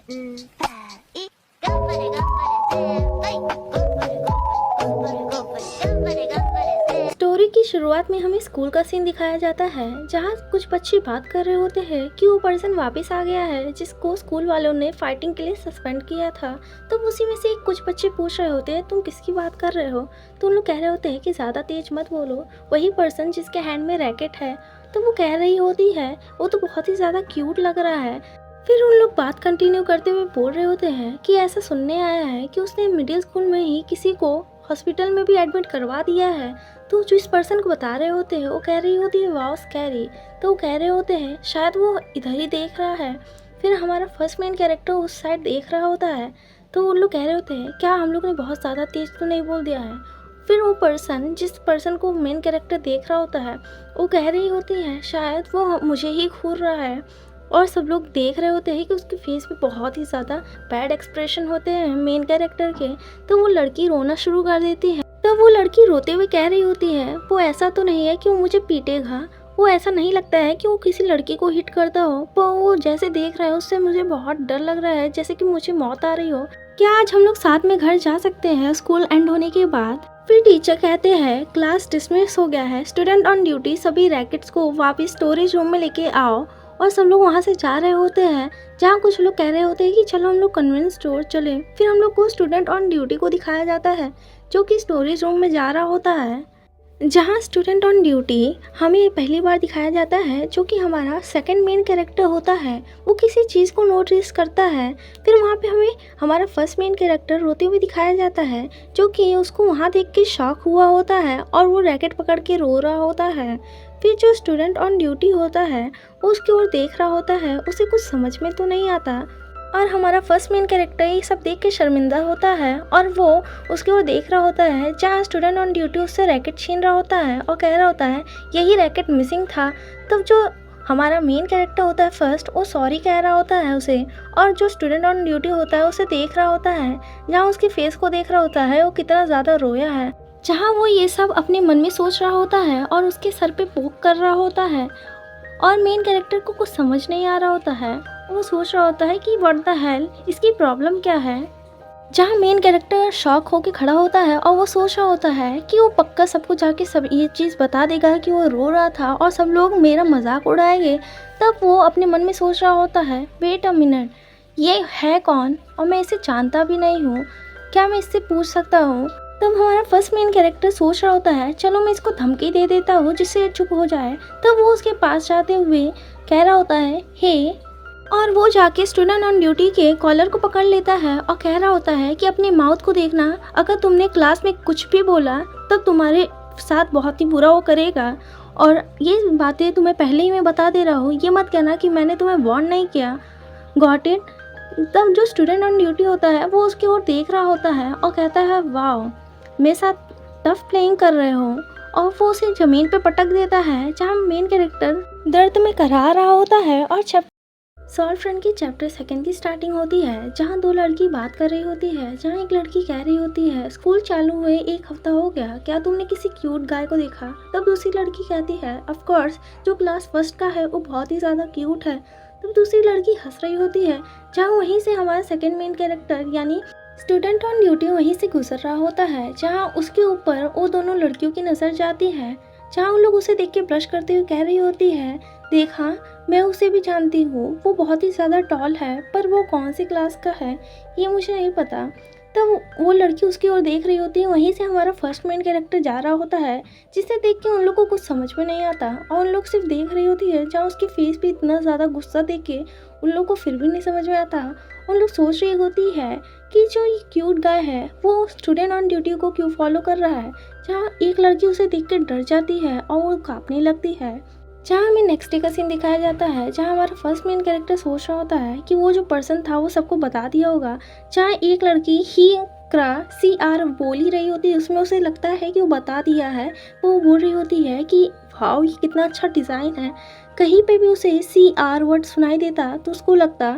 い頑張れ頑張れ先輩頑張れस्टोरी की शुरुआत में हमें स्कूल का सीन दिखाया जाता है जहाँ कुछ बच्चे बात कर रहे होते हैं कि वो पर्सन वापस आ गया है जिसको स्कूल वालों ने फाइटिंग के लिए सस्पेंड किया था। तो उसी में से कुछ बच्चे पूछ रहे होते हैं तुम किसकी बात कर रहे हो। तो उन लोग कह रहे होते हैं कि ज़्यादा तेज मत बोलो। वही पर्सन जिसके हैंड में रैकेट है तो वो कह रही होती है वो तो बहुत ही ज़्यादा क्यूट लग रहा है। फिर उन लोग बात कंटिन्यू करते हुए बोल रहे होते हैं कि ऐसा सुनने आया है कि उसने मिडिल स्कूल में ही किसी को हॉस्पिटल में भी एडमिट करवा दिया है। तो जो इस पर्सन को बता रहे होते हैं वो कह रही होती है वाओ स्कैरी। तो वो कह रहे होते हैं शायद वो इधर ही देख रहा है। फिर हमारा फर्स्ट मेन कैरेक्टर उस साइड देख रहा होता है। तो उन लोग कह रहे होते हैं क्या हम लोग ने बहुत ज़्यादा तेज तो नहीं बोल दिया है। फिर वो पर्सन जिस पर्सन को मेन कैरेक्टर देख रहा होता है वो कह रही होती है शायद वो मुझे ही घूर रहा है। और सब लोग देख रहे होते हैं कि उसके फेस पे बहुत ही ज़्यादा बैड एक्सप्रेशन होते हैं मेन कैरेक्टर के। तो वो लड़की रोना शुरू कर देती है। तो वो लड़की रोते हुए कह रही होती है वो ऐसा तो नहीं है कि वो मुझे पीटेगा। वो ऐसा नहीं लगता है कि वो किसी लड़की को हिट करता हो पर वो जैसे देख रहा है उससे मुझे बहुत डर लग रहा है जैसे कि मुझे मौत आ रही हो। क्या आज हम लोग साथ में घर जा सकते हैं स्कूल एंड होने के बाद। फिर टीचर कहते हैं क्लास डिसमिस हो गया है, स्टूडेंट ऑन ड्यूटी सभी रैकेट्स को वापस स्टोरेज रूम में लेके आओ। और सब लोग वहाँ से जा रहे होते हैं जहाँ कुछ लोग कह रहे होते हैं कि चलो हम लोग कन्वेंस स्टोर चले। फिर हम लोग को स्टूडेंट ऑन ड्यूटी को दिखाया जाता है जो कि स्टोरेज रूम में जा रहा होता है। जहाँ स्टूडेंट ऑन ड्यूटी हमें पहली बार दिखाया जाता है जो कि हमारा सेकंड मेन कैरेक्टर होता है वो किसी चीज़ को नोटिस करता है। फिर वहाँ पे हमें हमारा फर्स्ट मेन कैरेक्टर रोते हुए दिखाया जाता है जो कि उसको वहाँ देख के शॉक हुआ होता है और वो रैकेट पकड़ के रो रहा होता है। फिर जो स्टूडेंट ऑन ड्यूटी होता है वो उसकी ओर देख रहा होता है, उसे कुछ समझ में तो नहीं आता और हमारा फर्स्ट मेन कैरेक्टर ये सब देख के शर्मिंदा होता है और वो उसकी ओर देख रहा होता है जहाँ स्टूडेंट ऑन ड्यूटी उससे रैकेट छीन रहा होता है और कह रहा होता है यही रैकेट मिसिंग था। तब जो हमारा मेन कैरेक्टर होता है फर्स्ट वो सॉरी कह रहा होता है उसे और जो स्टूडेंट ऑन ड्यूटी होता है उसे देख रहा होता है जहाँ उसके फेस को देख रहा होता है वो कितना ज़्यादा रोया है। जहाँ वो ये सब अपने मन में सोच रहा होता है और उसके सर पे पोक कर रहा होता है और मेन कैरेक्टर को कुछ समझ नहीं आ रहा होता है। वो सोच रहा होता है कि व्हाट द हेल इसकी प्रॉब्लम क्या है। जहाँ मेन कैरेक्टर शॉक होके खड़ा होता है और वो सोच रहा होता है कि वो पक्का सबको जाके सब ये चीज़ बता देगा कि वो रो रहा था और सब लोग मेरा मजाक उड़ाएंगे। तब वो अपने मन में सोच रहा होता है वेट अ मिनट ये है कौन और मैं इसे जानता भी नहीं हूँ, क्या मैं इससे पूछ सकता हूँ। तब हमारा फर्स्ट मेन कैरेक्टर सोच रहा होता है चलो मैं इसको धमकी दे देता हूँ जिससे ये चुप हो जाए। तब वो उसके पास जाते हुए कह रहा होता है हे और वो जाके स्टूडेंट ऑन ड्यूटी के कॉलर को पकड़ लेता है और कह रहा होता है कि अपने माउथ को देखना, अगर तुमने क्लास में कुछ भी बोला तब तुम्हारे साथ बहुत ही बुरा वो करेगा और ये बातें तुम्हें पहले ही मैं बता दे रहा हूँ, ये मत कहना कि मैंने तुम्हें वार्न नहीं किया। Got it. तब जो स्टूडेंट ऑन ड्यूटी होता है वो उसकी ओर देख रहा होता है और कहता है वाओ मेरे साथ टफ प्लेइंग कर रहे हो और वो उसे ज़मीन पे पटक देता है जहाँ मेन कैरेक्टर दर्द में कराह रहा होता है। और सॉल्व फ्रेंड की चैप्टर 2 की स्टार्टिंग होती है जहाँ दो लड़की बात कर रही होती है। जहाँ एक लड़की कह रही होती है स्कूल चालू हुए 1 हफ्ता हो गया, क्या तुमने किसी क्यूट गाय को देखा। तब दूसरी लड़की कहती है ऑफ कोर्स जो क्लास फर्स्ट का है वो बहुत ही ज़्यादा क्यूट है। तब दूसरी लड़की हंस रही होती है जहाँ वहीं से हमारा सेकंड मेन कैरेक्टर यानी स्टूडेंट ऑन ड्यूटी वहीं से गुजर रहा होता है जहाँ उसके ऊपर वो दोनों लड़कियों की नज़र जाती है। जहाँ उन लोग उसे देख के ब्लश करते हुए कह रही होती है देखा मैं उसे भी जानती हूँ, वो बहुत ही ज़्यादा टॉल है पर वो कौन सी क्लास का है ये मुझे नहीं पता। तब वो लड़की उसकी ओर देख रही होती है, वहीं से हमारा फर्स्ट मेन कैरेक्टर जा रहा होता है जिसे देख के उन लोग को कुछ समझ में नहीं आता और उन लोग सिर्फ देख रही होती है जहाँ उसके फेस पे इतना ज़्यादा गुस्सा देख के उन लोग को फिर भी नहीं समझ में आता। उन लोग सोच रही होती है कि जो ये क्यूट गाय है वो स्टूडेंट ऑन ड्यूटी को क्यों फॉलो कर रहा है। जहाँ एक लड़की उसे देख के डर जाती है और वो काँपने लगती है। जहाँ हमें नेक्स्ट डे का सीन दिखाया जाता है जहाँ हमारा फर्स्ट मेन कैरेक्टर सोच रहा होता है कि वो जो पर्सन था वो सबको बता दिया होगा। जहाँ एक लड़की ही CR बोल ही रही होती है उसमें उसे लगता है कि वो बता दिया है। वो बोल रही होती है कि वाओ ये कितना अच्छा डिज़ाइन है। कहीं पे भी उसे CR वर्ड सुनाई देता तो उसको लगता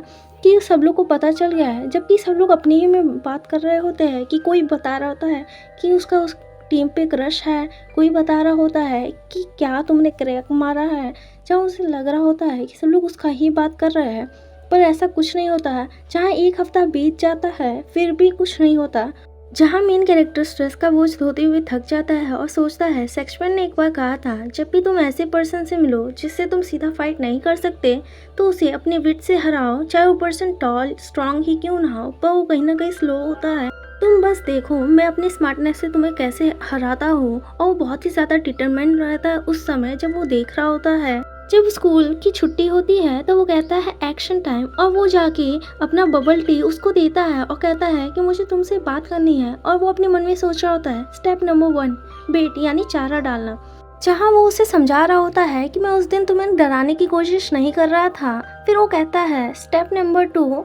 कि सब लोग को पता चल गया है, जबकि सब लोग अपने ही में बात कर रहे होते हैं कि कोई बता रहा होता है कि उसका उस टीम पे क्रश है, कोई बता रहा होता है कि क्या तुमने क्रैक मारा है। जहाँ उसे लग रहा होता है कि सब लोग उसका ही बात कर रहे हैं। पर ऐसा कुछ नहीं होता है। जहाँ एक हफ्ता बीत जाता है फिर भी कुछ नहीं होता। जहाँ मेन कैरेक्टर स्ट्रेस का बोझ ढोते हुए थक जाता है और सोचता है शेक्सपियर ने एक बार कहा था, जब भी तुम ऐसे पर्सन से मिलो जिससे तुम सीधा फाइट नहीं कर सकते तो उसे अपने विट से हराओ, चाहे वो पर्सन टॉल स्ट्रांग ही क्यों ना हो, पर वो कहीं ना कहीं स्लो होता है। तुम बस देखो मैं अपनी स्मार्टनेस से तुम्हें कैसे हराता हूँ। और वो बहुत ही ज़्यादा डिटरमाइंड रहता है उस समय जब वो देख रहा होता है। जब स्कूल की छुट्टी होती है तो वो कहता है एक्शन टाइम, और वो जाके अपना बबल टी उसको देता है और कहता है कि मुझे तुमसे बात करनी है। और वो अपने मन में सोच रहा होता है स्टेप नंबर 1 बेट यानी चारा डालना। जहाँ वो उसे समझा रहा होता है कि मैं उस दिन तुम्हें डराने की कोशिश नहीं कर रहा था। फिर वो कहता है step number 2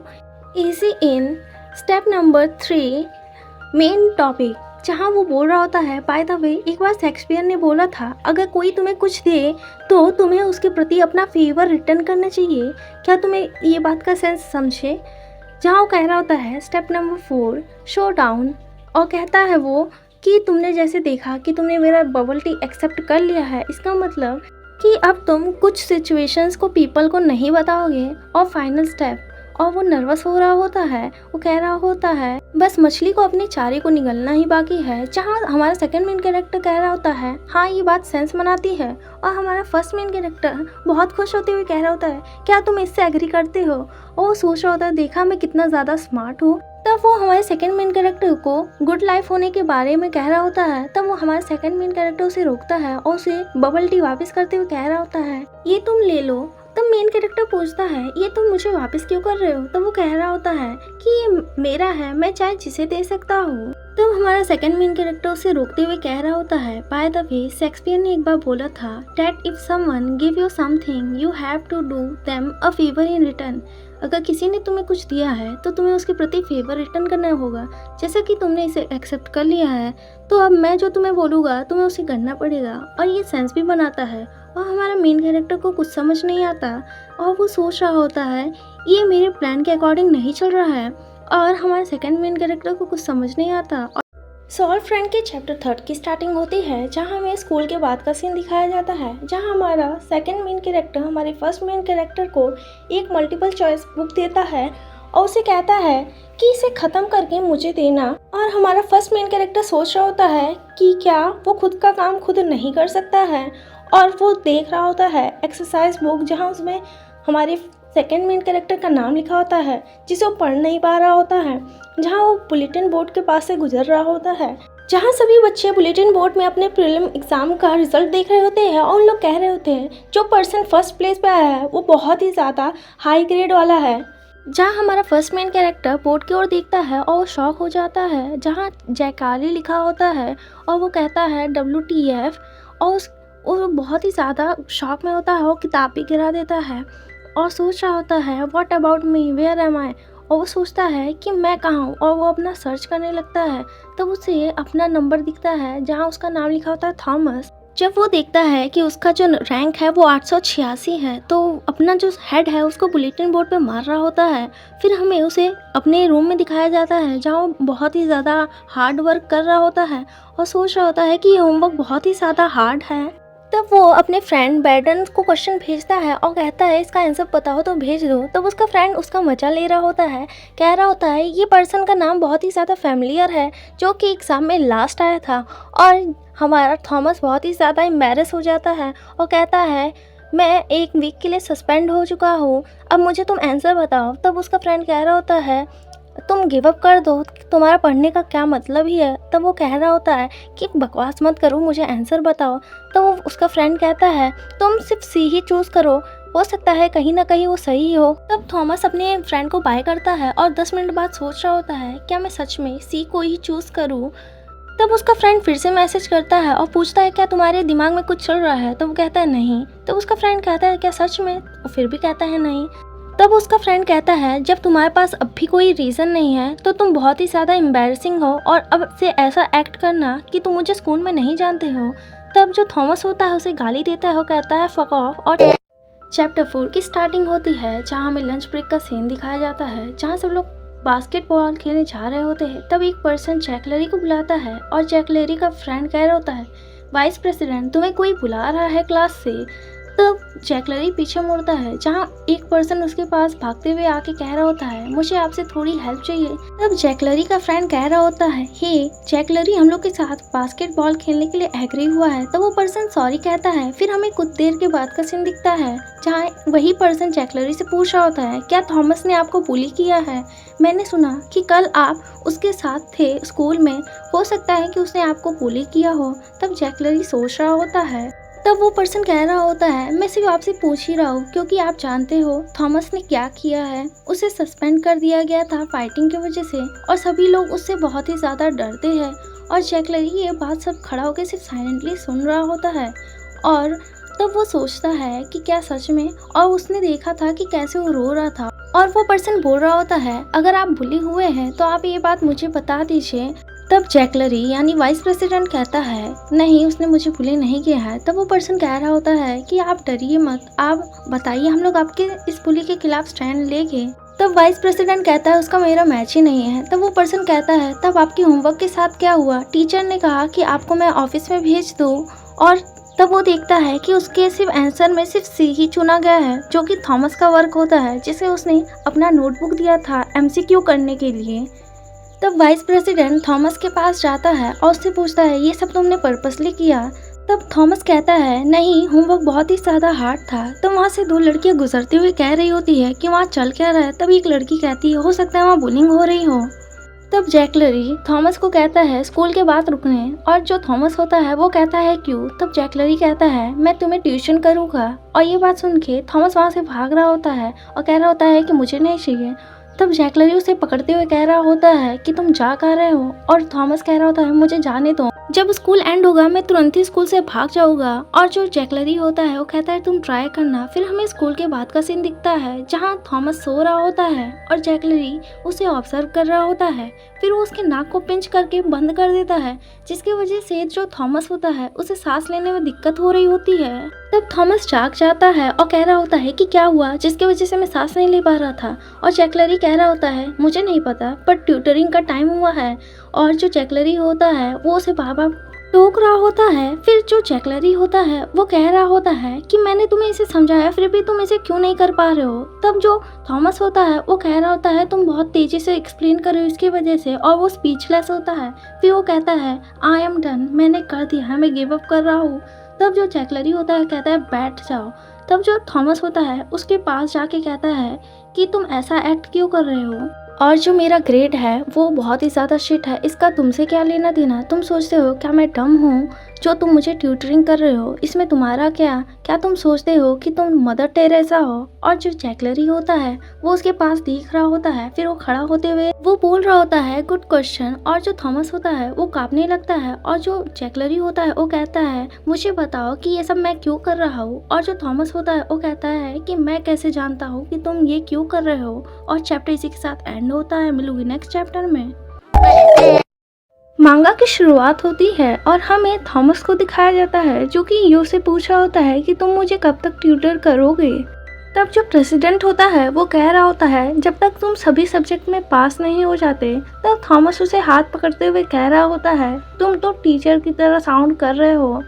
easy in, step number 3 main topic. जहाँ वो बोल रहा होता है बाय द वे एक बार शेक्सपियर ने बोला था अगर कोई तुम्हें कुछ दे तो तुम्हें उसके प्रति अपना फेवर रिटर्न करना चाहिए। क्या तुम्हें ये बात का सेंस समझे? जहाँ वो कह रहा होता है स्टेप नंबर 4 शो डाउन, और कहता है वो कि तुमने जैसे देखा कि तुमने मेरा बबल टी एक्सेप्ट कर लिया है, इसका मतलब कि अब तुम कुछ सिचुएशंस को पीपल को नहीं बताओगे। और फाइनल स्टेप, और वो नर्वस हो रहा होता है, वो कह रहा होता है बस मछली को अपने चारे को निगलना ही बाकी है। जहाँ हमारा सेकंड मेन कैरेक्टर कह रहा होता है हाँ ये बात सेंस बनाती है, और हमारा फर्स्ट मेन कैरेक्टर बहुत खुश होते हुए कह रहा होता है क्या तुम इससे एग्री करते हो। और वो सोच रहा होता है देखा मैं कितना ज़्यादा स्मार्ट हूँ। तब वो हमारे सेकंड मेन कैरेक्टर को गुड लाइफ होने के बारे में कह रहा होता है। तब वो हमारा सेकंड मेन कैरेक्टर उसे रोकता है और उसे बबल टी वापस करते हुए कह रहा होता है ये तुम ले लो। तब मेन कैरेक्टर पूछता है ये तुम मुझे वापस क्यों कर रहे हो। तब वो कह रहा होता है कि ये मेरा है, मैं चाहे जिसे दे सकता हूँ। तब हमारा सेकंड मेन कैरेक्टर उसे रोकते हुए कह रहा होता है बाय द वे शेक्सपियर ने एक बार बोला था that if someone give you something you have to do them a favour in return. अगर किसी ने तुम्हें कुछ दिया है तो तुम्हें उसके प्रति फेवर रिटर्न करना होगा। जैसा कि तुमने इसे एक्सेप्ट कर लिया है तो अब मैं जो तुम्हें बोलूँगा तुम्हें उसे करना पड़ेगा। और ये सेंस भी बनाता है। और हमारा मेन कैरेक्टर को कुछ समझ नहीं आता और वो सोच रहा होता है ये मेरे प्लान के अकॉर्डिंग नहीं चल रहा है। और हमारे सेकंड मेन कैरेक्टर को कुछ समझ नहीं आता। सॉल्व फ्रेंड के चैप्टर 3 की स्टार्टिंग होती है जहाँ हमें स्कूल के बाद का सीन दिखाया जाता है, जहाँ हमारा सेकंड मेन कैरेक्टर हमारे फर्स्ट मेन कैरेक्टर को एक मल्टीपल चॉइस बुक देता है और उसे कहता है कि इसे ख़त्म करके मुझे देना। और हमारा फर्स्ट मेन कैरेक्टर सोच रहा होता है कि क्या वो खुद का काम खुद नहीं कर सकता है, और वो देख रहा होता है एक्सरसाइज बुक जहाँ उसमें हमारे सेकंड मेन कैरेक्टर का नाम लिखा होता है जिसे वो पढ़ नहीं पा रहा होता है। जहाँ वो बुलेटिन बोर्ड के पास से गुजर रहा होता है, जहाँ सभी बच्चे बुलेटिन बोर्ड में अपने प्रीलिम एग्जाम का रिजल्ट देख रहे होते हैं और उन लोग कह रहे होते हैं जो पर्सन फर्स्ट प्लेस पे आया है वो बहुत ही ज़्यादा हाई ग्रेड वाला है। जहाँ हमारा फर्स्ट मेन कैरेक्टर बोर्ड की ओर देखता है और वो शॉक हो जाता है जहाँ जयकारी लिखा होता है और वो कहता है WTF, और वो बहुत ही ज़्यादा शॉक में होता है। वो किताब भी गिरा देता है और सोच रहा होता है what about me, where am I. और वो सोचता है कि मैं कहाँ हूँ, और वो अपना सर्च करने लगता है। तब उसे अपना नंबर दिखता है जहाँ उसका नाम लिखा होता है थॉमस। जब वो देखता है कि उसका जो रैंक है वो 886 है तो अपना जो हेड है उसको बुलेटिन बोर्ड पे मार रहा होता है। फिर हमें उसे अपने रूम में दिखाया जाता है जहाँ वो बहुत ही ज़्यादा हार्ड वर्क कर रहा होता है और सोच रहा होता है कि ये होमवर्क बहुत ही ज़्यादा हार्ड है। तब वो अपने फ्रेंड बैडन को क्वेश्चन भेजता है और कहता है इसका आंसर बताओ तो भेज दो। तब उसका फ्रेंड उसका मजा ले रहा होता है, कह रहा होता है ये पर्सन का नाम बहुत ही ज़्यादा फैमिलियर है जो कि एग्ज़ाम में लास्ट आया था। और हमारा थॉमस बहुत ही ज़्यादा एम्बैरेस हो जाता है और कहता है मैं 1 वीक के लिए सस्पेंड हो चुका हूँ, अब मुझे तुम आंसर बताओ। तब उसका फ्रेंड कह रहा होता है तुम गिव अप कर दो, तुम्हारा पढ़ने का क्या मतलब ही है। तब वो कह रहा होता है कि बकवास मत करो, मुझे आंसर बताओ। तो वो उसका फ्रेंड कहता है तुम सिर्फ सी ही चूज़ करो, हो सकता है कहीं ना कहीं वो सही हो। तब थॉमस अपने फ्रेंड को बाय करता है और 10 मिनट बाद सोच रहा होता है क्या मैं सच में सी को ही चूज़ करूँ। तब उसका फ्रेंड फिर से मैसेज करता है और पूछता है क्या तुम्हारे दिमाग में कुछ चल रहा है। तो वो कहता है नहीं। तो उसका फ्रेंड कहता है क्या सच में, वो फिर भी कहता है नहीं। तब उसका फ्रेंड कहता है जब तुम्हारे पास अब भी कोई रीज़न नहीं है तो तुम बहुत ही ज़्यादा एम्बैरेसिंग हो और अब से ऐसा एक्ट करना कि तुम मुझे स्कूल में नहीं जानते हो। तब जो थॉमस होता है उसे गाली देता है और कहता है फक ऑफ। और चैप्टर 4 की स्टार्टिंग होती है जहाँ हमें लंच ब्रेक का सीन दिखाया जाता है जहाँ सब लोग बास्केटबॉल खेलने जा रहे होते हैं। तब एक पर्सन जैक लेरी को बुलाता है और जैक लेरी का फ्रेंड कह रहा होता है वाइस प्रेसिडेंट तुम्हें कोई बुला रहा है क्लास से। तब जैकलरी पीछे मुड़ता है, जहाँ एक पर्सन उसके पास भागते हुए आके कह रहा होता है, मुझे आपसे थोड़ी हेल्प चाहिए। तब जैकलरी का फ्रेंड कह रहा होता है, हे जैकलरी, हम लोग के साथ बास्केटबॉल खेलने के लिए एग्री हुआ है। तब वो पर्सन सॉरी कहता है। फिर हमें कुछ देर के बाद का सीन दिखता है, जहाँ वही पर्सन जैकलरी से पूछ रहा होता है, क्या थॉमस ने आपको बुली किया है? मैंने सुना कि कल आप उसके साथ थे स्कूल में, हो सकता है कि उसने आपको बुली किया हो। तब जैकलरी सोच रहा होता है। तब वो पर्सन कह रहा होता है, मैं सिर्फ आपसे पूछ ही रहा हूँ क्योंकि आप जानते हो थॉमस ने क्या किया है। उसे सस्पेंड कर दिया गया था फाइटिंग की वजह से और सभी लोग उससे बहुत ही ज़्यादा डरते हैं। और जैकलरी ये बात सब खड़ा होकर सिर्फ साइलेंटली सुन रहा होता है। और तब वो सोचता है कि क्या सच में, और उसने देखा था कि कैसे वो रो रहा था। और वो पर्सन बोल रहा होता है, अगर आप बुली हुए हैं तो आप ये बात मुझे बता दीजिए। तब जैकलरी यानी वाइस प्रेसिडेंट कहता है, नहीं उसने मुझे बुली नहीं किया है। तब वो पर्सन कह रहा होता है कि आप डरिए मत, आप बताइए, हम लोग आपके इस बुली के खिलाफ स्टैंड लेंगे। तब वाइस प्रेसिडेंट कहता है, उसका मेरा मैच ही नहीं है। तब वो पर्सन कहता है, तब आपकी होमवर्क के साथ क्या हुआ? टीचर ने कहा कि आपको मैं ऑफिस में भेज दूँ। और तब वो देखता है कि उसके सिर्फ आंसर में सिर्फ सी ही चुना गया है, जो कि थॉमस का वर्क होता है, जिसे उसने अपना नोटबुक दिया था एमसीक्यू करने के लिए। तब वाइस प्रेसिडेंट थॉमस के पास जाता है और उससे पूछता है, ये सब तुमने पर्पसली किया? तब थॉमस कहता है, नहीं, होमवर्क बहुत ही ज़्यादा हार्ड था। तो वहाँ से दो लड़कियाँ गुजरते हुए कह रही होती है कि वहाँ चल क्या रहा है। तब एक लड़की कहती है, हो सकता है वहाँ बुलिंग हो रही हो। तब जैकलरी थॉमस को कहता है स्कूल के बाद रुकने, और जो थॉमस होता है वो कहता है क्यों? तब जैकलरी कहता है, मैं तुम्हें ट्यूशन करूँगा। और ये बात सुन के थॉमस वहाँ से भाग रहा होता है और कह रहा होता है कि मुझे नहीं चाहिए। तब जैकलरी उसे पकड़ते हुए कह रहा होता है कि तुम जा कहाँ रहे हो? और थॉमस कह रहा होता है, मुझे जाने दो, जब स्कूल एंड होगा मैं तुरंत ही स्कूल से भाग जाऊंगा। और जो जैकलरी होता है वो कहता है, तुम ट्राई करना। फिर हमें स्कूल के बाद का सीन दिखता है, जहाँ थॉमस सो रहा होता है और जैकलरी उसे ऑब्जर्व कर रहा होता है। फिर वो उसके नाक को पिंच करके बंद कर देता है, जिसकी वजह से जो थॉमस होता है उसे सांस लेने में दिक्कत हो रही होती है। तब थॉमस जाग जाता है और कह रहा होता है कि क्या हुआ, जिसकी वजह से मैं सांस नहीं ले पा रहा था। और जैकलरी कह रहा होता है, मुझे नहीं पता, पर ट्यूटरिंग का टाइम हुआ है। और जो जैकलरी होता है वो उसे बार बार टोक रहा होता है। फिर जो जैकलरी होता है वो कह रहा होता है कि मैंने तुम्हें इसे समझाया, फिर भी तुम इसे क्यों नहीं कर पा रहे हो? तब जो थॉमस होता है वो कह रहा होता है, तुम बहुत तेजी से एक्सप्लेन कर रहे हो इसकी वजह से, और वो स्पीचलेस होता है। फिर वो कहता है, आई एम डन, मैंने कर दिया है, मैं गिव अप कर रहा हूँ। तब जो जैकलरी होता है कहता है, बैठ जाओ। तब जो थॉमस होता है उसके पास जाके कहता है कि तुम ऐसा एक्ट क्यों कर रहे हो, और जो मेरा ग्रेड है वो बहुत ही ज़्यादा शिट है, इसका तुमसे क्या लेना देना? तुम सोचते हो क्या मैं डम हूँ जो तुम मुझे ट्यूटरिंग कर रहे हो? इसमें तुम्हारा क्या तुम सोचते हो कि तुम मदर टेरेसा हो? और जो जैकलरी होता है वो उसके पास देख रहा होता है। फिर वो खड़ा होते हुए वो बोल रहा होता है, गुड क्वेश्चन। और जो थॉमस होता है वो कांपने लगता है। और जो जैकलरी होता है वो कहता है, मुझे बताओ कि ये सब मैं क्यों कर रहा हूँ? और जो थॉमस होता है वो कहता है कि मैं कैसे जानता हूँ कि तुम ये क्यों कर रहे हो? और चैप्टर इसी के साथ एंड होता है। मिलूंगी नेक्स्ट चैप्टर में। मांगा की शुरुआत होती है और हमें थॉमस को दिखाया जाता है, जो कि यो से पूछ रहा होता है कि तुम मुझे कब तक ट्यूटर करोगे। तब जो प्रेसिडेंट होता है वो कह रहा होता है, जब तक तुम सभी सब्जेक्ट में पास नहीं हो जाते। तब थॉमस उसे हाथ पकड़ते हुए कह रहा होता है, तुम तो टीचर की तरह साउंड कर रहे हो।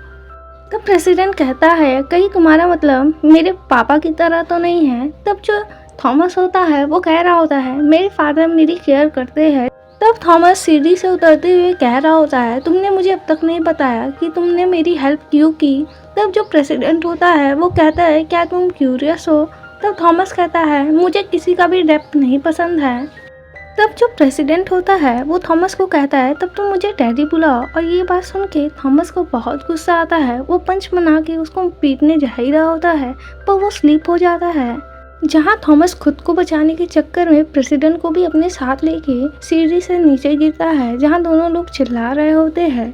तब प्रेसिडेंट कहता है, कहीं तुम्हारा मतलब मेरे पापा की तरह तो नहीं है? तब जो थॉमस होता है वो कह रहा होता है, मेरे फादर मेरी केयर करते हैं। तब थॉमस सीढ़ी से उतरते हुए कह रहा होता है, तुमने मुझे अब तक नहीं बताया कि तुमने मेरी हेल्प क्यों की। तब जो प्रेसिडेंट होता है वो कहता है, क्या तुम क्यूरियस हो? तब थॉमस कहता है, मुझे किसी का भी डेप्थ नहीं पसंद है। तब जो प्रेसिडेंट होता है वो थॉमस को कहता है, तब तुम मुझे डैडी बुलाओ। और ये बात सुन के थॉमस को बहुत गुस्सा आता है। वो पंच बना के उसको पीटने जा ही रहा होता है, पर वो स्लीप हो जाता है। जहाँ थॉमस खुद को बचाने के चक्कर में प्रेसिडेंट को भी अपने साथ लेके सीढ़ी से नीचे गिरता है, जहाँ दोनों लोग चिल्ला रहे होते हैं।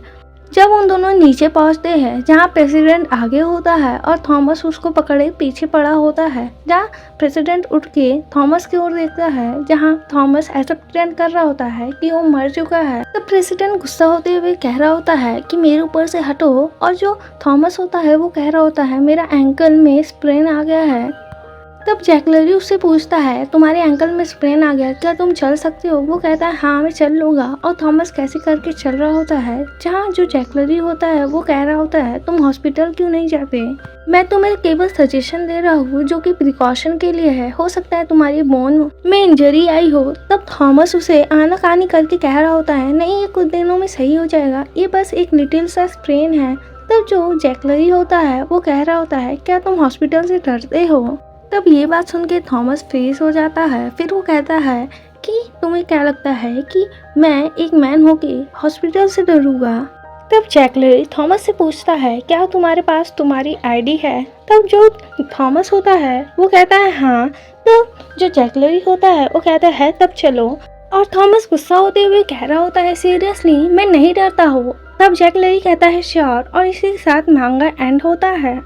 जब उन दोनों नीचे पहुंचते हैं, जहां प्रेसिडेंट आगे होता है और थॉमस उसको पकड़े पीछे पड़ा होता है, जहां प्रेसिडेंट उठ के थॉमस की ओर देखता है, जहां थॉमस ऐसा प्रेटेंड कर रहा होता है कि वो मर चुका है। तो प्रेसिडेंट गुस्सा होते हुए कह रहा होता है कि मेरे ऊपर से हटो। और जो थॉमस होता है वो कह रहा होता है, मेरा एंकल में स्प्रेन आ गया है। तब जैकलरी उससे पूछता है तुम्हारे एंकल में स्प्रेन आ गया, क्या तुम चल सकते हो? वो कहता है हाँ मैं चल लूँगा। और थॉमस कैसे करके चल रहा होता है, जहाँ जो जैकलरी होता है वो कह रहा होता है तुम हॉस्पिटल क्यों नहीं जाते, मैं तुम्हें केवल सजेशन दे रहा हूँ जो कि प्रिकॉशन के लिए है, हो सकता है तुम्हारी बोन में इंजरी आई हो। तब थॉमस उसे आनाकानी करके कह रहा होता है नहीं ये कुछ दिनों में सही हो जाएगा, ये बस एक लिटिल सा स्प्रेन है। तब जो जैकलरी होता है वो कह रहा होता है क्या तुम हॉस्पिटल से डरते हो? तब ये बात सुन के थॉमस फ्रीज हो जाता है। फिर वो कहता है कि तुम्हें क्या लगता है कि मैं एक मैन होके हॉस्पिटल से डरूंगा? तब जैकलरी थॉमस से पूछता है क्या तुम्हारे पास तुम्हारी आईडी है? तब जो थॉमस होता है वो कहता है हाँ। तब जो जैकलरी होता है वो कहता है तब चलो। और थॉमस गुस्सा होते हुए कह रहा होता है सीरियसली मैं नहीं डरता हूँ। तब जैकलरी कहता है श्योर, और इसी के साथ मांगा एंड होता है।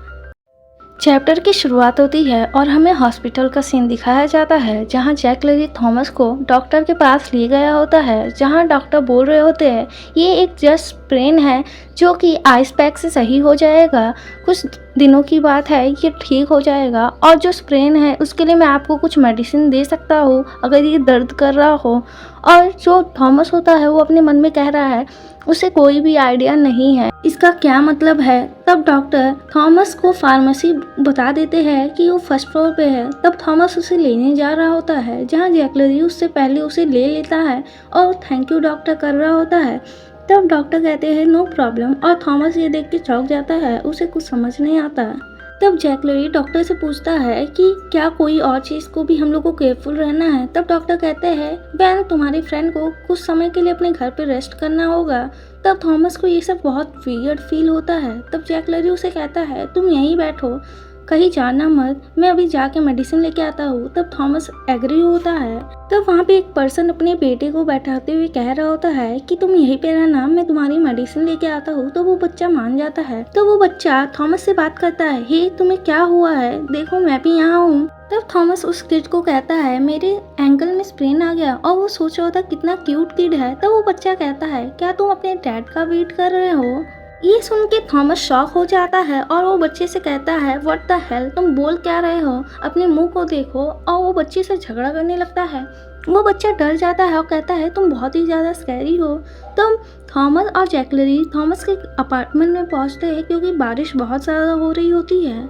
चैप्टर की शुरुआत होती है और हमें हॉस्पिटल का सीन दिखाया जाता है, जहां जैकलरी थॉमस को डॉक्टर के पास ले गया होता है, जहां डॉक्टर बोल रहे होते हैं ये एक जस्ट स्प्रेन है जो कि आइस पैक से सही हो जाएगा, कुछ दिनों की बात है, ये ठीक हो जाएगा। और जो स्प्रेन है उसके लिए मैं आपको कुछ मेडिसिन दे सकता हूँ अगर ये दर्द कर रहा हो। और जो थॉमस होता है वो अपने मन में कह रहा है उसे कोई भी आइडिया नहीं है इसका क्या मतलब है। तब डॉक्टर थॉमस को फार्मेसी बता देते हैं कि वो फर्स्ट फ्लोर पे है। तब थॉमस उसे लेने जा रहा होता है, जहाँ जैकलरी उससे पहले उसे ले लेता है और थैंक यू डॉक्टर कर रहा होता है। तब डॉक्टर कहते हैं नो प्रॉब्लम, और थॉमस ये देख के चौंक जाता है, उसे कुछ समझ नहीं आता। तब जैकलरी डॉक्टर से पूछता है कि क्या कोई और चीज़ को भी हम लोग को केयरफुल रहना है? तब डॉक्टर कहते हैं वैन तुम्हारी फ्रेंड को कुछ समय के लिए अपने घर पे रेस्ट करना होगा। तब थॉमस को ये सब बहुत वियर्ड फील होता है। तब जैकलरी उसे कहता है तुम यहीं बैठो, कहीं जाना मत, मैं अभी जाके मेडिसिन लेके आता हूँ। तब थॉमस एग्री होता है। तब वहाँ पे एक पर्सन अपने बेटे को बैठाते हुए कह रहा होता है कि तुम यहीं पे रहना, मैं तुम्हारी मेडिसिन लेके आता हूँ। तो वो बच्चा मान जाता है। तो वो बच्चा थॉमस से बात करता है हे तुम्हें क्या हुआ है, देखो मैं भी यहाँ हूँ। तब थॉमस उस किड को कहता है मेरे एंकल में स्प्रेन आ गया, और वो सोच रहा था कितना क्यूट किड है। तब वो बच्चा कहता है क्या तुम अपने डैड का वेट कर रहे हो? ये सुन के थॉमस शॉक हो जाता है और वो बच्चे से कहता है व्हाट द हेल, तुम बोल क्या रहे हो, अपने मुंह को देखो। और वो बच्चे से झगड़ा करने लगता है। वो बच्चा डर जाता है और कहता है तुम बहुत ही ज़्यादा स्कैरी हो। तब थॉमस और जैकलरी थॉमस के अपार्टमेंट में पहुंचते हैं क्योंकि बारिश बहुत ज़्यादा हो रही होती है।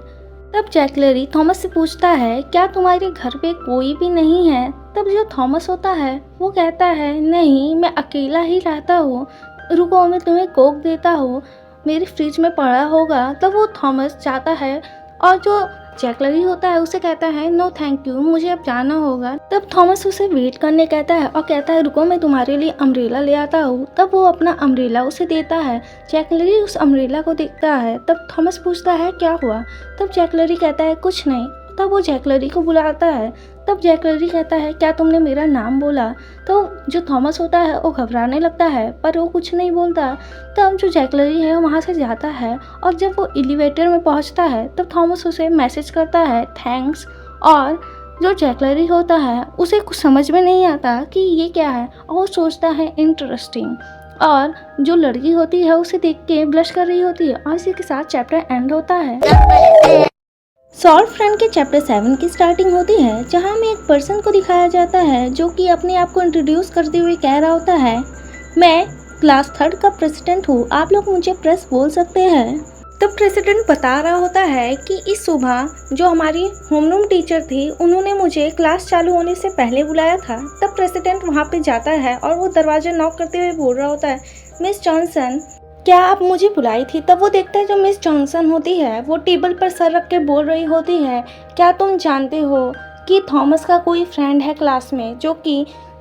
तब जैकलरी थॉमस से पूछता है क्या तुम्हारे घर पे कोई भी नहीं है? तब जो थॉमस होता है वो कहता है नहीं मैं अकेला ही रहता हूँ, रुको मैं तुम्हें कोक देता हूँ, मेरे फ्रिज में पड़ा होगा। तब वो थॉमस जाता है और जो जैकलरी होता है उसे कहता है नो थैंक यू, मुझे अब जाना होगा। तब थॉमस उसे वेट करने कहता है और कहता है रुको मैं तुम्हारे लिए अम्ब्रेला ले आता हूँ। तब वो अपना अम्ब्रेला उसे देता है। जैकलरी उस अम्ब्रेला को देखता है। तब थॉमस पूछता है क्या हुआ? तब जैकलरी कहता है कुछ नहीं। तब वो जैकलरी को बुलाता है। तब जैकलरी कहता है क्या तुमने मेरा नाम बोला? तो जो थॉमस होता है वो घबराने लगता है पर वो कुछ नहीं बोलता। तब जो जैकलरी है वहाँ से जाता है और जब वो एलिवेटर में पहुँचता है तब थॉमस उसे मैसेज करता है थैंक्स। और जो जैकलरी होता है उसे कुछ समझ में नहीं आता कि ये क्या है और वो सोचता है इंटरेस्टिंग। और जो लड़की होती है उसे देख के ब्लश कर रही होती है। और इसी के साथ चैप्टर एंड होता है। सॉल्व फ्रेंड के चैप्टर 7 की स्टार्टिंग होती है, जहां हमें एक पर्सन को दिखाया जाता है जो कि अपने आप को इंट्रोड्यूस करते हुए कह रहा होता है मैं क्लास 3 का प्रेसिडेंट हूँ, आप लोग मुझे प्रेस बोल सकते हैं। तब प्रेसिडेंट बता रहा होता है कि इस सुबह जो हमारी होमरूम टीचर थी उन्होंने मुझे क्लास चालू होने से पहले बुलाया था। तब प्रेसिडेंट वहाँ पे जाता है और वो दरवाजा नॉक करते हुए बोल रहा होता है मिस जॉनसन क्या आप मुझे बुलाई थी? तब वो देखता है जो मिस जॉनसन होती है वो टेबल पर सर रख के बोल रही होती है क्या तुम जानते हो कि थॉमस का कोई फ्रेंड है क्लास में जो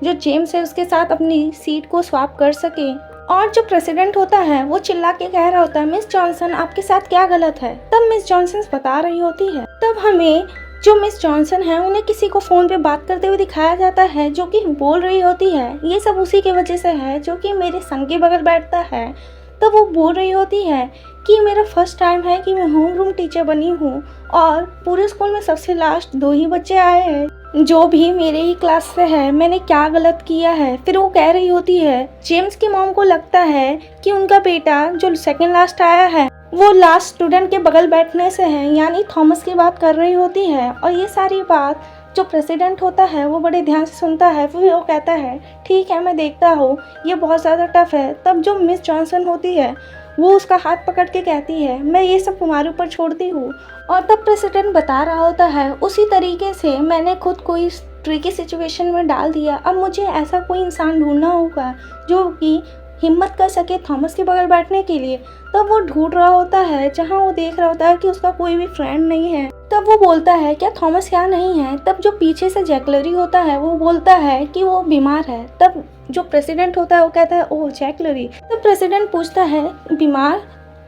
जेम्स है उसके साथ अपनी सीट को स्वैप कर सके। और जो प्रेसिडेंट होता है वो चिल्ला के कह रहा होता है मिस जॉनसन आपके साथ क्या गलत है? तब मिस जॉनसन बता रही होती है। तब हमें जो मिस जॉनसन है उन्हें किसी को फ़ोन पे बात करते हुए दिखाया जाता है जो कि बोल रही होती है ये सब उसी की वजह से है जो कि मेरे संग के बगल बैठता है। तो वो बोल रही होती है कि मेरा फर्स्ट टाइम है कि मैं होम रूम टीचर बनी हूँ और पूरे स्कूल में सबसे लास्ट 2 ही बच्चे आए हैं जो भी मेरे ही क्लास से है, मैंने क्या गलत किया है। फिर वो कह रही होती है जेम्स की मॉम को लगता है कि उनका बेटा जो सेकंड लास्ट आया है वो लास्ट स्टूडेंट के बगल बैठने से है, यानी थॉमस की बात कर रही होती है। और ये सारी बात जो प्रेसिडेंट होता है वो बड़े ध्यान से सुनता है। फिर वो कहता है ठीक है मैं देखता हूँ, ये बहुत ज़्यादा टफ है। तब जो मिस जॉनसन होती है वो उसका हाथ पकड़ के कहती है मैं ये सब तुम्हारे ऊपर छोड़ती हूँ। और तब प्रेसिडेंट बता रहा होता है उसी तरीके से मैंने खुद को इस ट्रिकी सिचुएशन में डाल दिया। अब मुझे ऐसा कोई इंसान ढूंढना होगा जो कि हिम्मत कर सके थॉमस के बगल बैठने के लिए। तब वो ढूंढ रहा होता है जहाँ वो देख रहा होता है कि उसका कोई भी फ्रेंड नहीं है। तब वो बोलता है क्या थॉमस यहाँ नहीं है। तब जो पीछे से जैकलरी होता है वो बोलता है कि वो बीमार है। तब जो प्रेसिडेंट होता है वो कहता है ओह जैकलरी। तब प्रेसिडेंट पूछता है बीमार,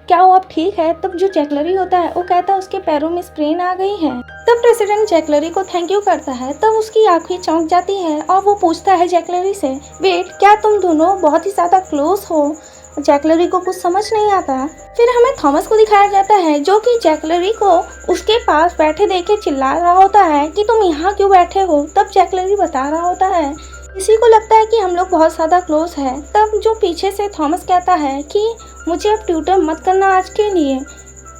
क्या वो अब ठीक है। तब जो जैकलरी होता है वो कहता है उसके पैरों में स्प्रेन आ गई है। तब प्रेसिडेंट जैकलरी को थैंक यू करता है। तब उसकी आंखें चौंक जाती है और वो पूछता है जैकलरी से वेट क्या तुम दोनों बहुत ही ज़्यादा क्लोज हो। जैकलरी को कुछ समझ नहीं आता। फिर हमें थॉमस को दिखाया जाता है जो कि जैकलरी को उसके पास बैठे देख के चिल्ला रहा होता है कि तुम यहाँ क्यों बैठे हो। तब जैकलरी बता रहा होता है किसी को लगता है कि हम लोग बहुत ज़्यादा क्लोज हैं। तब जो पीछे से थॉमस कहता है कि मुझे अब ट्यूटर मत करना आज के लिए,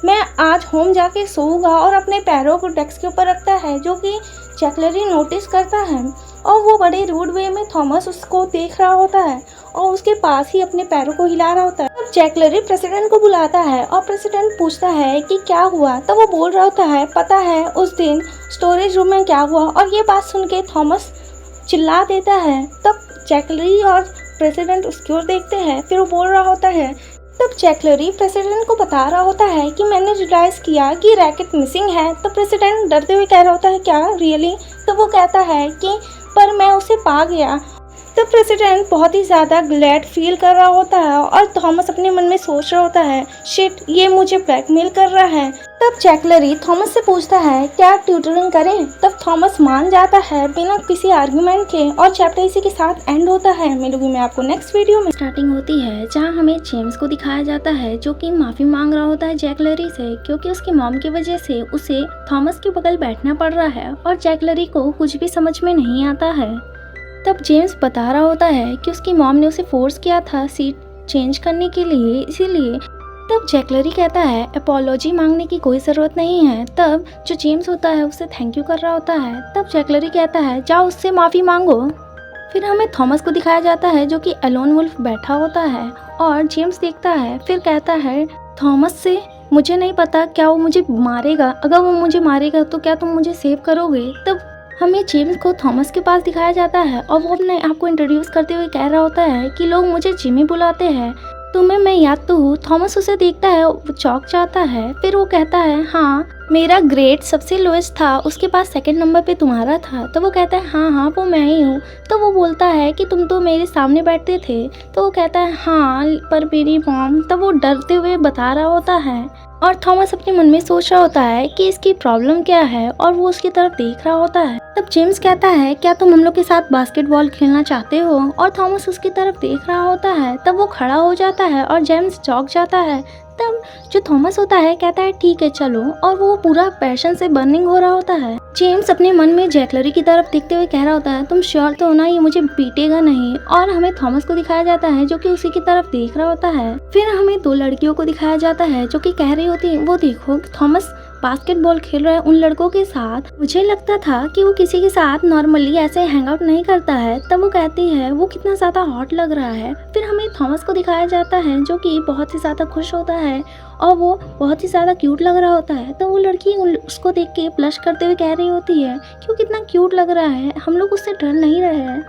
मैं आज होम जाके सोऊंगा। और अपने पैरों को डेस्क के ऊपर रखता है जो कि जैकलरी नोटिस करता है। और वो बड़े रूड वे में थॉमस उसको देख रहा होता है और उसके पास ही अपने पैरों को हिला रहा होता है। तब जैकलरी प्रेसिडेंट को बुलाता है और प्रेसिडेंट पूछता है कि क्या हुआ। तब वो बोल रहा होता है पता है उस दिन स्टोरेज रूम में क्या हुआ। और ये बात सुन के थॉमस चिल्ला देता है। तब जैकलरी और प्रेसिडेंट उसकी ओर देखते हैं। फिर वो बोल रहा होता है तब जैकलरी प्रेसिडेंट को बता रहा होता है कि मैंने रियलाइज़ किया कि रैकेट मिसिंग है। तो प्रेसिडेंट डरते हुए कह रहा होता है क्या रियली। तो वो कहता है कि पर मैं उसे पा गया। तब प्रेसिडेंट बहुत ही ज़्यादा ग्लैड फील कर रहा होता है और थॉमस अपने मन में सोच रहा होता है शिट ये मुझे ब्लैकमेल कर रहा है। तब जैकलरी थॉमस से पूछता है क्या ट्यूटरिंग करें। तब थॉमस मान जाता है बिना किसी आर्गुमेंट के और चैप्टर इसी के साथ एंड होता है। मिलूंगी मैं आपको नेक्स्ट वीडियो में। स्टार्टिंग होती है जहाँ हमें जेम्स को दिखाया जाता है जो कि माफ़ी मांग रहा होता है जैकलरी से क्योंकि उसकी मॉम की वजह से उसे थॉमस के बगल बैठना पड़ रहा है और जैकलरी को कुछ भी समझ में नहीं आता है। तब जेम्स बता रहा होता है कि उसकी मॉम ने उसे फोर्स किया था सीट चेंज करने के लिए, इसीलिए। तब जैकलरी कहता है अपोलॉजी मांगने की कोई ज़रूरत नहीं है। तब जो जेम्स होता है उसे थैंक यू कर रहा होता है। तब जैकलरी कहता है जाओ उससे माफ़ी मांगो। फिर हमें थॉमस को दिखाया जाता है जो कि एलोन वुल्फ बैठा होता है और जेम्स देखता है। फिर कहता है थॉमस से मुझे नहीं पता क्या वो मुझे मारेगा, अगर वो मुझे मारेगा तो क्या तुम मुझे सेव करोगे। तब हमें जेम्स को थॉमस के पास दिखाया जाता है और वो अपने आप को इंट्रोड्यूस करते हुए कह रहा होता है कि लोग मुझे जिमी बुलाते हैं, तुम्हें मैं याद तो हूँ। थॉमस उसे देखता है, वो चौंक जाता है। फिर वो कहता है हाँ मेरा ग्रेड सबसे लोएस्ट था, उसके पास सेकंड नंबर पे तुम्हारा था। तो वो कहता है हाँ वो मैं ही हूँ। तो वो बोलता है कि तुम तो मेरे सामने बैठते थे। तो वो कहता है हाँ पर मेरी मॉम। तब वो डरते हुए बता रहा होता है और थॉमस अपने मन में सोच रहा होता है कि इसकी प्रॉब्लम क्या है और वो उसकी तरफ देख रहा होता है। तब जेम्स कहता है क्या तुम हम लोग के साथ बास्केटबॉल खेलना चाहते हो। और थॉमस उसकी तरफ देख रहा होता है। तब वो खड़ा हो जाता है और जेम्स चौंक जाता है। तब जो थॉमस होता है कहता है ठीक है चलो, और वो पूरा पैशन से बर्निंग हो रहा होता है। जेम्स अपने मन में जैकलरी की तरफ देखते हुए कह रहा होता है तुम श्योर तो हो ना ये मुझे पीटेगा नहीं। और हमें थॉमस को दिखाया जाता है जो कि उसी की तरफ देख रहा होता है। फिर हमें दो लड़कियों को दिखाया जाता है जो कि कह रही होती है वो देखो थॉमस बास्केटबॉल खेल रहा है उन लड़कों के साथ। मुझे लगता था कि वो किसी के साथ नॉर्मली ऐसे हैंग आउट नहीं करता है। तब वो कहती है वो कितना ज़्यादा हॉट लग रहा है। फिर हमें थॉमस को दिखाया जाता है जो कि बहुत ही ज़्यादा खुश होता है और वो बहुत ही ज़्यादा क्यूट लग रहा होता है। तो वो लड़की उसको देख के ब्लश करते हुए कह रही होती है कि वो कितना क्यूट लग रहा है, हम लोग उससे डर नहीं रहे हैं।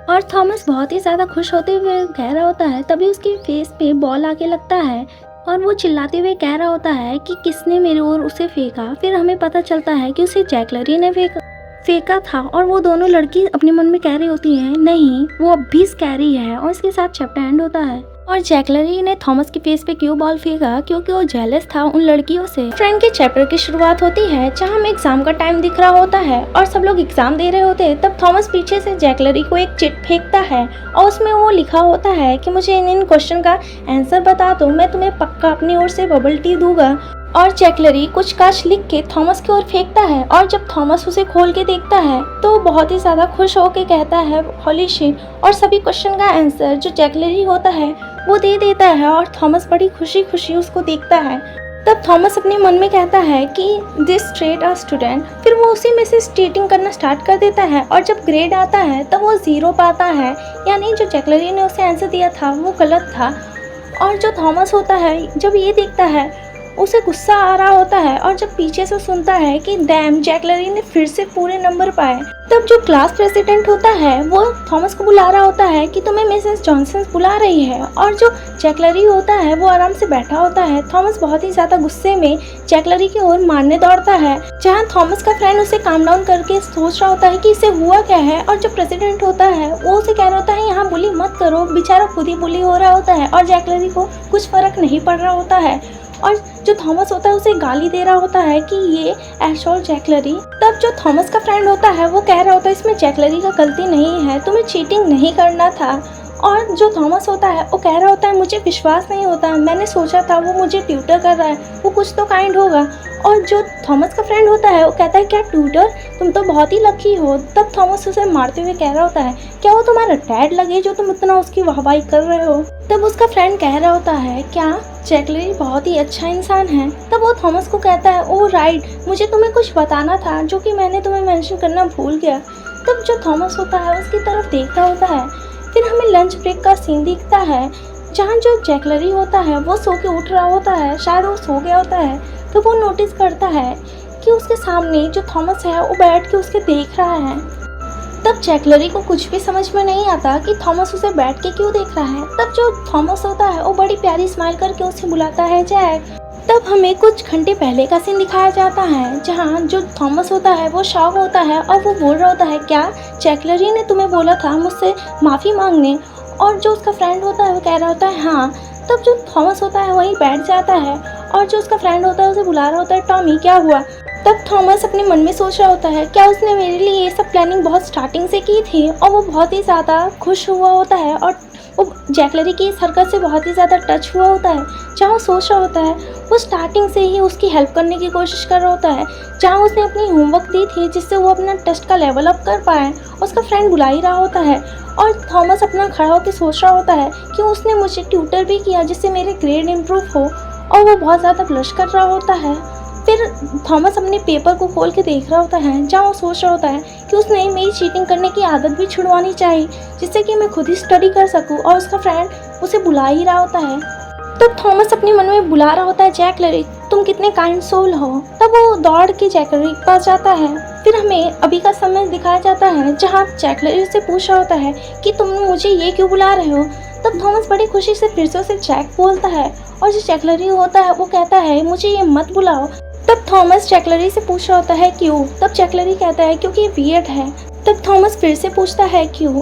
और थॉमस बहुत ही ज़्यादा खुश होते हुए कह रहा होता है। तभी उसके फेस पे बॉल आके लगता है और वो चिल्लाते हुए कह रहा होता है कि किसने मेरे ओर उसे फेंका। फिर हमें पता चलता है कि उसे जैकलरी ने फेंका था। और वो दोनों लड़की अपने मन में कह रही होती हैं नहीं वो अब भी स्कैरी है। और इसके साथ चैप्टर एंड होता है। और जैकलरी ने थॉमस के फेस पे क्यों बॉल फेंका, क्योंकि वो जेलस था उन लड़कियों से। फ्रेंड के चैप्टर की शुरुआत होती है जहाँ हमें एग्जाम का टाइम दिख रहा होता है और सब लोग एग्जाम दे रहे होते हैं। तब थॉमस पीछे से जैकलरी को एक चिट फेंकता है और उसमें वो लिखा होता है कि मुझे इन क्वेश्चन का आंसर बता दो, मैं तुम्हें पक्का अपनी ओर से बबल टी दूंगा। और जैकलरी कुछ कांच लिख के थॉमस की ओर फेंकता है और जब थॉमस उसे खोल के देखता है तो वो बहुत ही ज़्यादा खुश होकर कहता है होली शिट, और सभी क्वेश्चन का आंसर जो जैकलरी होता है वो दे देता है और थॉमस बड़ी खुशी खुशी उसको देखता है। तब थॉमस अपने मन में कहता है कि दिस स्ट्रेट अ स्टूडेंट, फिर वो उसी में से चीटिंग करना स्टार्ट कर देता है और जब ग्रेड आता है तब वो 0 पाता है, यानी जो जैकलरी ने उसे आंसर दिया था वो गलत था। और जो थॉमस होता है जब ये देखता है उसे गुस्सा आ रहा होता है और जब पीछे से सुनता है कि डैम जैकलरी ने फिर से पूरे नंबर पाए, तब जो क्लास प्रेसिडेंट होता है वो थॉमस को बुला रहा होता है कि तुम्हें मिसेस जॉनसन बुला रही है, और जो जैकलरी होता है वो आराम से बैठा होता है। थॉमस बहुत ही ज़्यादा गुस्से में जैकलरी की ओर मारने दौड़ता है, जहाँ थॉमस का फ्रेंड उसे काम डाउन करके सोच रहा होता है कि इसे हुआ क्या है, और जो प्रेसिडेंट होता है वो उसे कह रहा होता है यहाँ बुली मत करो, बेचारा खुद ही बुली हो रहा होता है और जैकलरी को कुछ फर्क नहीं पड़ रहा होता है। और जो थॉमस होता है उसे गाली दे रहा होता है कि ये एशोर जैकलरी। तब जो थॉमस का फ्रेंड होता है वो कह रहा होता है इसमें जैकलरी का गलती नहीं है, तुम्हें चीटिंग नहीं करना था। और जो थॉमस होता है वो कह रहा होता है मुझे विश्वास नहीं होता, मैंने सोचा था वो मुझे ट्यूटर कर रहा है, वो कुछ तो काइंड होगा। और जो थॉमस का फ्रेंड होता है वो कहता है क्या ट्यूटर, तुम तो बहुत ही लकी हो। तब थॉमस उसे मारते हुए कह रहा होता है क्या वो तुम्हारा डैड लगे जो तुम इतना उसकी वाहवाही कर रहे हो। तब उसका फ्रेंड कह रहा होता है क्या जैकलरी बहुत ही अच्छा इंसान है। तब वो थॉमस को कहता है ओह राइट, मुझे तुम्हें कुछ बताना था जो कि मैंने तुम्हें मेंशन करना भूल गया। तब जो थॉमस होता है उसकी तरफ देख रहा होता है। फिर हमें लंच ब्रेक का सीन दिखता है जहाँ जो जैकलरी होता है वो सो के उठ रहा होता है, शायद वो सो गया होता है। तो वो नोटिस करता है कि उसके सामने जो थॉमस है वो बैठ के उसके देख रहा है। तब जैकलरी को कुछ भी समझ में नहीं आता कि थॉमस उसे बैठ के क्यों देख रहा है। तब जो थॉमस होता है वो बड़ी प्यारी स्माइल करके उसे बुलाता है जैक। तब हमें कुछ घंटे पहले का सीन दिखाया जाता है जहाँ जो थॉमस होता है वो शॉक होता है और वो बोल रहा होता है क्या जैकलरी ने तुम्हें बोला था मुझसे माफ़ी मांगने। और जो उसका फ्रेंड होता है वो कह रहा होता है हाँ। तब जो थॉमस होता है वहीं बैठ जाता है और जो उसका फ्रेंड होता है उसे बुला रहा होता है टॉमी क्या हुआ। तब थॉमस अपने मन में सोच रहा होता है क्या उसने मेरे लिए ये सब प्लानिंग बहुत स्टार्टिंग से की थी, और वो बहुत ही ज़्यादा खुश हुआ होता है और वो जैकलरी की इस हरकत से बहुत ही ज़्यादा टच हुआ होता है। जहाँ वो सोच रहा होता है वो स्टार्टिंग से ही उसकी हेल्प करने की कोशिश कर रहा होता है, जहाँ उसने अपनी होमवर्क दी थी जिससे वो अपना टेस्ट का लेवल अप कर पाए। उसका फ्रेंड बुला ही रहा होता है और थॉमस अपना खड़ा होकर सोच रहा होता है कि उसने मुझे ट्यूटर भी किया जिससे मेरे ग्रेड इम्प्रूव हो, और वो बहुत ज़्यादा ब्लश कर रहा होता है। फिर थॉमस अपने पेपर को खोल के देख रहा होता है जहाँ वो सोच रहा होता है कि उसने मेरी चीटिंग करने की आदत भी छुड़वानी चाहिए जिससे कि मैं खुद ही स्टडी कर सकूँ, और उसका फ्रेंड उसे बुला ही रहा होता है। तब थॉमस अपने मन में बुला रहा होता है जैकलरी तुम कितने काइंड सोल हो। तब वो दौड़ के जैकलरी के पास जाता है। फिर हमें अभी का समय दिखाया जाता है जहाँ जैकलरी से पूछ रहा होता है कि तुम मुझे ये क्यों बुला रहे हो। तब थॉमस बड़ी खुशी से फिर से उसे जैक बोलता है और जो जैकलरी होता है वो कहता है मुझे ये मत बुलाओ। तब थॉमस जैकलरी से पूछ रहा होता है क्यों। तब जैकलरी कहता है क्योंकि ये वियर्ड है। तब थॉमस फिर से पूछता है क्यों,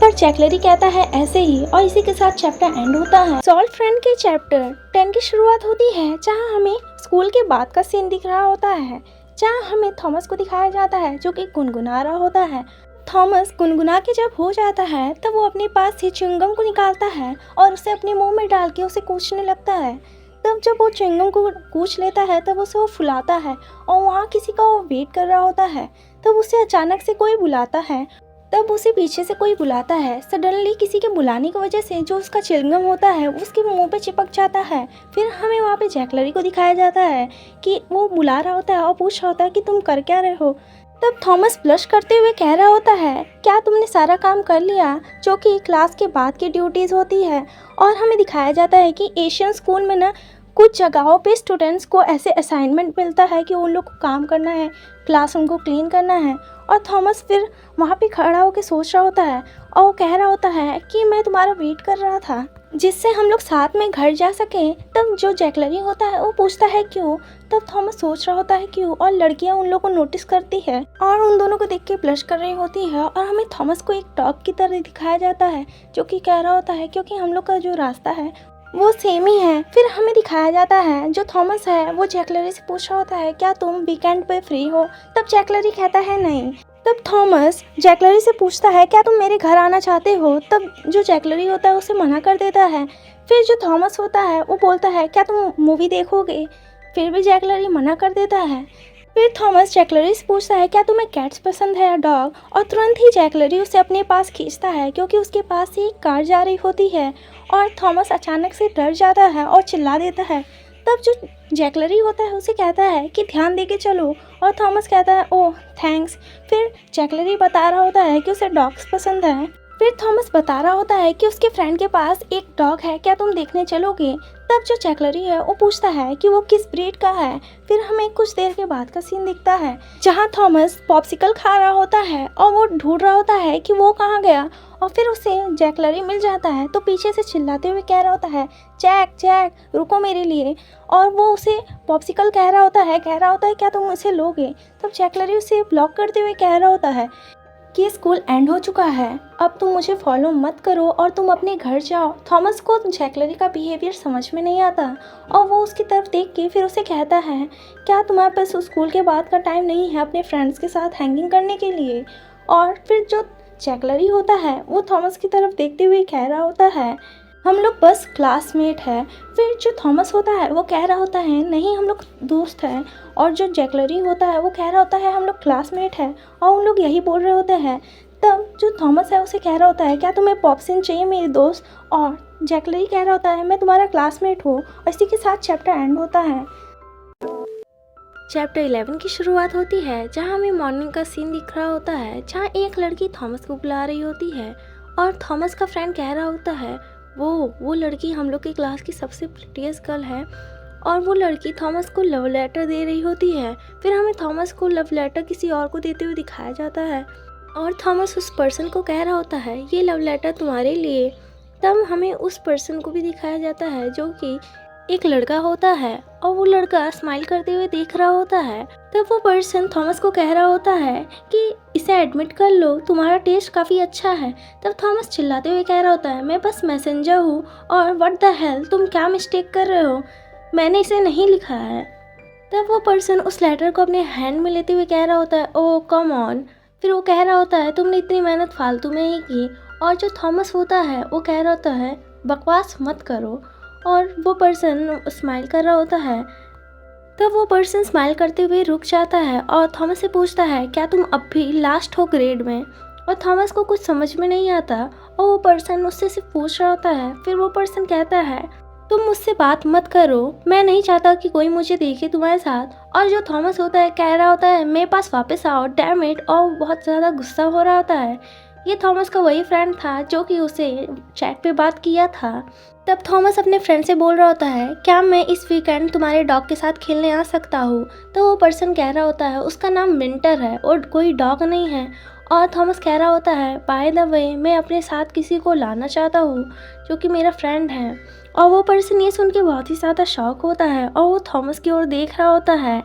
पर जैकलरी कहता है ऐसे ही, और इसी के साथ चैप्टर एंड होता है। सॉल्ट फ्रेंड के चैप्टर 10 की शुरुआत होती है जहां हमें स्कूल के बाद का सीन दिख रहा होता है, जहां हमें थॉमस को दिखाया जाता है जो कि गुनगुना रहा होता है। थॉमस गुनगुना के जब हो जाता है तब वो अपने पास से च्युइंगम को निकालता है और उसे अपने मुंह में डाल के उसे कूचने लगता है। तब जब वो च्युइंगम को कूच लेता है तब उसे वो फुलाता है और वहाँ किसी का वो वेट कर रहा होता है। तब उसे अचानक से कोई बुलाता है। तब उसे पीछे से कोई बुलाता है। सडनली किसी के बुलाने की वजह से जो उसका च्युइंगम होता है उसके मुंह पे चिपक जाता है। फिर हमें वहाँ पे जैकलरी को दिखाया जाता है कि वो बुला रहा होता है और पूछ रहा होता है कि तुम कर क्या रहे हो। तब थॉमस ब्लश करते हुए कह रहा होता है क्या तुमने सारा काम कर लिया जो कि क्लास के बाद की ड्यूटीज़ होती है। और हमें दिखाया जाता है कि एशियन स्कूल में ना कुछ जगहों पे स्टूडेंट्स को ऐसे असाइनमेंट मिलता है कि उन लोग को काम करना है, क्लासरूम को क्लीन करना है। और थॉमस फिर वहाँ पे खड़ा होकर सोच रहा होता है और वो कह रहा होता है कि मैं तुम्हारा वेट कर रहा था जिससे हम लोग साथ में घर जा सकें। तब जो जैकलरी होता है वो पूछता है क्यों। तब थॉमस सोच रहा होता है क्यों, और लड़कियां उन लोगों को नोटिस करती है और उन दोनों को देख के ब्लश कर रही होती है। और हमें थॉमस को एक डॉग की तरह दिखाया जाता है जो कि कह रहा होता है क्योंकि हम लोग का जो रास्ता है वो सेम ही है। फिर हमें दिखाया जाता है जो थॉमस है वो जैकलरी से पूछ रहा होता है क्या तुम वीकेंड पे फ्री हो। तब जैकलरी कहता है नहीं। तब थॉमस जैकलरी से पूछता है क्या तुम मेरे घर आना चाहते हो। तब जो जैकलरी होता है उसे मना कर देता है। फिर जो थॉमस होता है वो बोलता है क्या तुम मूवी देखोगे। फिर भी जैकलरी मना कर देता है। फिर थॉमस जैकलरी से पूछता है क्या तुम्हें कैट्स पसंद है या डॉग, और तुरंत ही जैकलरी उसे अपने पास खींचता है क्योंकि उसके पास से एक कार जा रही होती है और थॉमस अचानक से डर जाता है और चिल्ला देता है। तब जो जैकलरी होता है उसे कहता है कि ध्यान दे के चलो, और थॉमस कहता है ओह थैंक्स। फिर जैकलरी बता रहा होता है कि उसे डॉग्स पसंद है। फिर थॉमस बता रहा होता है कि उसके फ्रेंड के पास एक डॉग है, क्या तुम देखने चलोगे। तब जो जैकलरी है वो पूछता है कि वो किस ब्रीड का है। फिर हमें कुछ देर के बाद का सीन दिखता है जहाँ थॉमस पॉप्सिकल खा रहा होता है और वो ढूंढ रहा होता है कि वो कहाँ गया, और फिर उसे जैकलरी मिल जाता है तो पीछे से चिल्लाते हुए कह रहा होता है जैक जैक रुको मेरे लिए, और वो उसे पॉप्सिकल कह रहा होता है क्या तुम उसे लोगे। तब जैकलरी उसे ब्लॉक करते हुए कह रहा होता है कि स्कूल एंड हो चुका है, अब तुम मुझे फॉलो मत करो और तुम अपने घर जाओ। थॉमस को जैकलरी का बिहेवियर समझ में नहीं आता और वो उसकी तरफ देख के फिर उसे कहता है क्या तुम्हारे पास स्कूल के बाद का टाइम नहीं है अपने फ्रेंड्स के साथ हैंगिंग करने के लिए। और फिर जो जैकलरी होता है वो थॉमस की तरफ देखते हुए कह रहा होता है हम लोग बस क्लासमेट है। फिर जो थॉमस होता है वो कह रहा होता है नहीं हम लोग दोस्त हैं, और जो जैकलरी होता है वो कह रहा होता है हम लोग क्लासमेट हैं, और उन लोग यही बोल रहे होते हैं। तब जो थॉमस है उसे कह रहा होता है क्या तुम्हें पॉप्सिन चाहिए मेरे दोस्त, और जैकलरी कह रहा होता है मैं तुम्हारा क्लासमेट हूँ, और इसी के साथ चैप्टर एंड होता है। चैप्टर 11 की शुरुआत होती है जहाँ हमें मॉर्निंग का सीन दिख रहा होता है जहाँ एक लड़की थॉमस को बुला रही होती है और थॉमस का फ्रेंड कह रहा होता है वो लड़की हम लोग की क्लास की सबसे प्रिटीएस्ट गर्ल है, और वो लड़की थॉमस को लव लेटर दे रही होती है। फिर हमें थॉमस को लव लेटर किसी और को देते हुए दिखाया जाता है और थॉमस उस पर्सन को कह रहा होता है ये लव लेटर तुम्हारे लिए। तब हमें उस पर्सन को भी दिखाया जाता है जो कि एक लड़का होता है और वो लड़का स्माइल करते हुए देख रहा होता है। तब वो पर्सन थॉमस को कह रहा होता है कि इसे एडमिट कर लो, तुम्हारा टेस्ट काफ़ी अच्छा है। तब थॉमस चिल्लाते हुए कह रहा होता है मैं बस मैसेंजर हूँ और व्हाट द हेल तुम क्या मिस्टेक कर रहे हो, मैंने इसे नहीं लिखा है। तब वो पर्सन उस लेटर को अपने हैंड में लेते हुए कह रहा होता है ओह कम ऑन। फिर वो कह रहा होता है तुमने इतनी मेहनत फालतू में ही की, और जो थॉमस होता है वो कह रहा होता है बकवास मत करो, और वो पर्सन स्माइल कर रहा होता है। तब वो पर्सन स्माइल करते हुए रुक जाता है और थॉमस से पूछता है क्या तुम अब भी लास्ट हो ग्रेड में, और थॉमस को कुछ समझ में नहीं आता और वो पर्सन उससे सिर्फ पूछ रहा होता है। फिर वो पर्सन कहता है तुम मुझसे बात मत करो, मैं नहीं चाहता कि कोई मुझे देखे तुम्हारे साथ। और जो थॉमस होता है कह रहा होता है मेरे पास वापस आओ डैम इट, और बहुत ज़्यादा गुस्सा हो रहा होता है। ये थॉमस का वही फ्रेंड था जो कि उसे चैट पे बात किया था। तब थॉमस अपने फ्रेंड से बोल रहा होता है क्या मैं इस वीकेंड तुम्हारे डॉग के साथ खेलने आ सकता हूँ। तो वो पर्सन कह रहा होता है उसका नाम विंटर है और कोई डॉग नहीं है, और थॉमस कह रहा होता है बाय द वे मैं अपने साथ किसी को लाना चाहता हूँ जो कि मेरा फ्रेंड है। और वो पर्सन ये सुन के बहुत ही ज़्यादा शॉक होता है और वो थॉमस की ओर देख रहा होता है।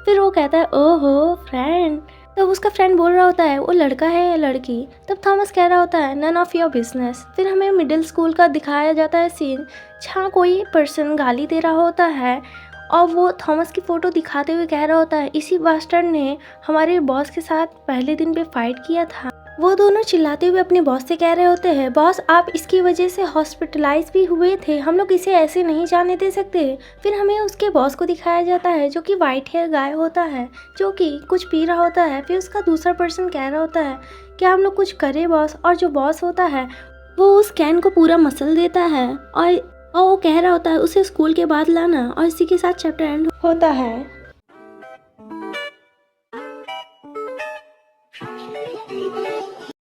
फिर वो कहता है ओहो फ्रेंड। तब उसका फ्रेंड बोल रहा होता है वो लड़का है या लड़की। तब थॉमस कह रहा होता है नन ऑफ योर बिजनेस। फिर हमें मिडिल स्कूल का दिखाया जाता है सीन जहाँ कोई पर्सन गाली दे रहा होता है और वो थॉमस की फ़ोटो दिखाते हुए कह रहा होता है इसी बास्टर्ड ने हमारे बॉस के साथ पहले दिन पे फाइट किया था। वो दोनों चिल्लाते हुए अपने बॉस से कह रहे होते हैं बॉस आप इसकी वजह से हॉस्पिटलाइज भी हुए थे, हम लोग इसे ऐसे नहीं जाने दे सकते। फिर हमें उसके बॉस को दिखाया जाता है जो कि वाइट हेयर गाय होता है जो कि कुछ पी रहा होता है। फिर उसका दूसरा पर्सन कह रहा होता है क्या हम लोग कुछ करें बॉस, और जो बॉस होता है वो उस कैन को पूरा मसल देता है और वो कह रहा होता है उसे स्कूल के बाद लाना, और इसी के साथ चैप्टर एंड होता है।